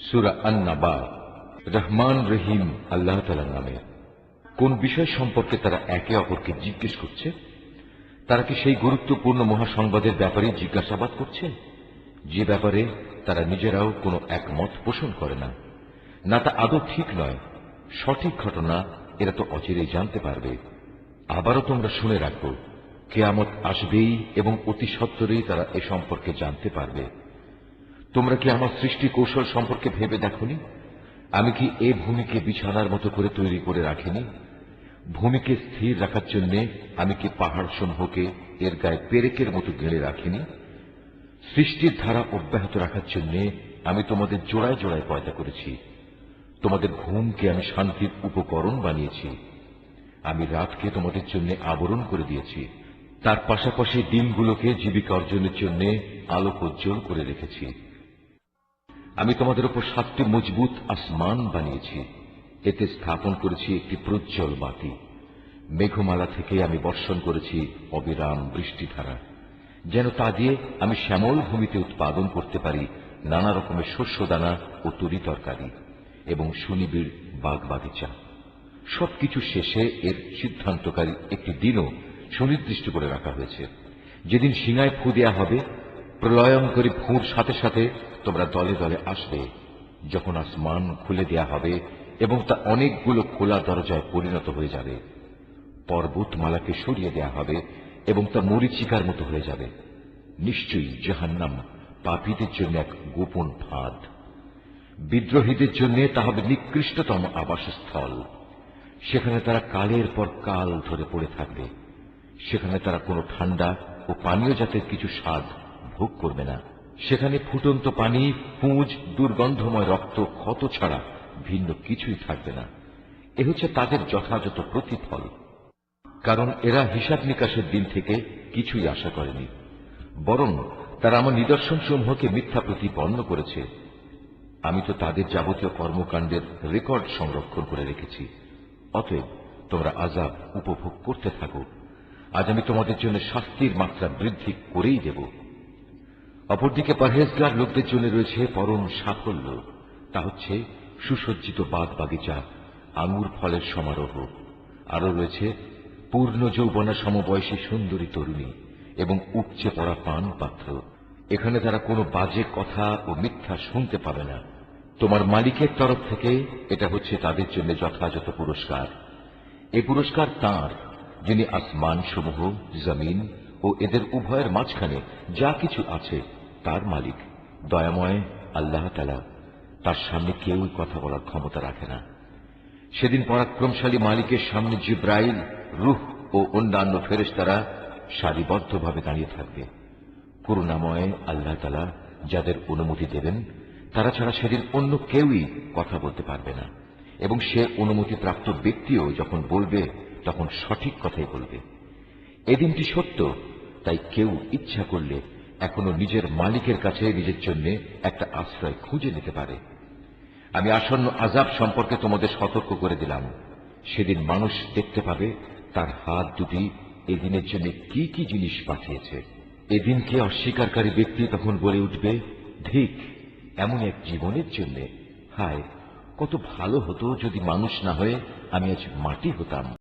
সূরা আন-নাবা। রহমান রহিম আল্লাহ তাআলার নামে। কোন বিষয় সম্পর্কে তারা একে অপরকে জিজ্ঞেস করছে? তারা কি সেই গুরুত্বপূর্ণ মহাসংবাদের ব্যাপারে জিজ্ঞাসাবাদ করছে, যে ব্যাপারে তারা নিজেরাও কোনো একমত পোষণ করে না? না, তা আদৌ ঠিক নয়। সঠিক ঘটনা এরা তো অচিরেই জানতে পারবে। আবারও তোমরা শুনে রাখো, কিয়ামত আসবেই এবং অতি সত্বরেই তারা এ সম্পর্কে জানতে পারবে। তোমরা কি আমার সৃষ্টি কৌশল সম্পর্কে ভেবে দেখনি? আমি কি এ ভূমিকে বিছানার মতো করে তৈরি করে রাখিনি? ভূমিকে স্থির রাখার জন্য আমি কি পাহাড় সমূহকে এর গায়ে পেরেকের মতো গেড়ে রাখিনি? সৃষ্টির ধারা অব্যাহত রাখার জন্য আমি তোমাদের জোড়ায় জোড়ায় পয়দা করেছি। তোমাদের ঘুমকে আমি শান্তির উপকরণ বানিয়েছি। আমি রাতকে তোমাদের জন্য আবরণ করে দিয়েছি। তার পাশাপাশি দিনগুলোকে জীবিকা অর্জনের জন্য আলোক উজ্জ্বল করে রেখেছি। আমি তোমাদের উপর 7টি মজবুত আসমান বানিয়েছি। এতে স্থাপন করেছি একটি প্রজ্জ্বল বাতি। মেঘমালা থেকে আমি বর্ষণ করেছি অবিরাম বৃষ্টিধারা, যেন তা দিয়ে আমি শ্যামল ভূমিতে উৎপাদন করতে পারি নানা রকমের শস্যদানা ও তরি তরকারি এবং সুনিবিড় বাগ বাগিচা। সবকিছু শেষে এর সিদ্ধান্তকারী একটি দিনও সুনির্দিষ্ট করে রাখা হয়েছে, যেদিন সিঙায় ফু দেয়া হবে। প্রলয়ঙ্করী ফুঁর সাথে সাথে তোমরা দলে দলে আসবে, যখন আসমান খুলে দেয়া হবে এবং তা অনেকগুলো খোলা দরজায় পরিণত হয়ে যাবে। পর্বতমালাকে সরিয়ে দেয়া হবে এবং তা মরীচিকার মতো হয়ে যাবে। নিশ্চয়ই জাহান্নাম পাপীদের জন্য এক গোপন ফাঁদ। বিদ্রোহীদের জন্য তা হবে নিকৃষ্টতম আবাসস্থল। সেখানে তারা কালের পর কাল ধরে পড়ে থাকবে। সেখানে তারা কোনো ঠান্ডা ও পানীয় জাতের কিছু স্বাদ ভোগ করবে না। সেখানে ফুটন্ত পানি, পুঁজ, দুর্গন্ধময় রক্ত, ক্ষত ছাড়া ভিন্ন কিছুই থাকবে না। এ হচ্ছে তাদের যথাযথ প্রতিফল, কারণ এরা হিসাব নিকাশের দিন থেকে কিছুই আশা করেনি, বরং তারা আমার নিদর্শন সমূহকে মিথ্যা প্রতিপন্ন করেছে। আমি তো তাদের যাবতীয় কর্মকাণ্ডের রেকর্ড সংরক্ষণ করে রেখেছি। অতএব তোমরা আযাব উপভোগ করতে থাকো। আজ আমি তোমাদের জন্য শাস্তির মাত্রা বৃদ্ধি করেই দেব। অপরদিকে পরহেজগার লোকদের জন্য রয়েছে পরম সাফল্য। তা হচ্ছে সুসজ্জিত বাগ বাগিচা, আঙুর ফলের সমারোহ। আরো রয়েছে পূর্ণ যৌবনা সমবয়সী সুন্দরী তরুণী এবং উপচে পড়া পান পাত্র। এখানে তারা কোনো বাজে কথা ও মিথ্যা শুনতে পাবে না। তোমার মালিকের তরফ থেকে এটা হচ্ছে তাদের জন্য যথাযথ পুরস্কার। এই পুরস্কার তাঁর, যিনি আসমান সমূহ, জমিন ও এদের উভয়ের মাঝখানে যা কিছু আছে তার মালিক। দয়াময় আল্লাহ তাআলা, তার সামনে কেউ কথা বলার ক্ষমতা রাখে না। সেদিন পরাক্রমশালী মালিকের সামনে জিব্রাইল, রূহ ও অন্যান্য ফেরেশতারা সারিবদ্ধভাবে দাঁড়িয়ে থাকবে। করুণাময় আল্লাহ তাআলা যাদের অনুমতি দেবেন, তারা ছাড়া সেদিন অন্য কেউই কথা বলতে পারবে না, এবং সে অনুমতিপ্রাপ্ত ব্যক্তিও যখন বলবে তখন সঠিক কথাই বলবে। এদিনটি সত্য, তাই কেউ ইচ্ছা করলে এখনো নিজের মালিকের কাছে নিজের জন্য একটা আশ্রয় খুঁজে নিতে পারে। আমি আসন্ন আযাব সম্পর্কে তোমাদের সতর্ক করে দিলাম। সেদিন মানুষ দেখতে পাবে তার হাত দুটি এদিনের জন্য কি কি জিনিস পাঠিয়েছে। এদিনকে অস্বীকারী ব্যক্তি তখন বলে উঠবে, ধিক এমন এক জীবনের জন্য। হায়, কত ভালো হতো যদি মানুষ না হয়ে আমি আজ মাটি হতাম।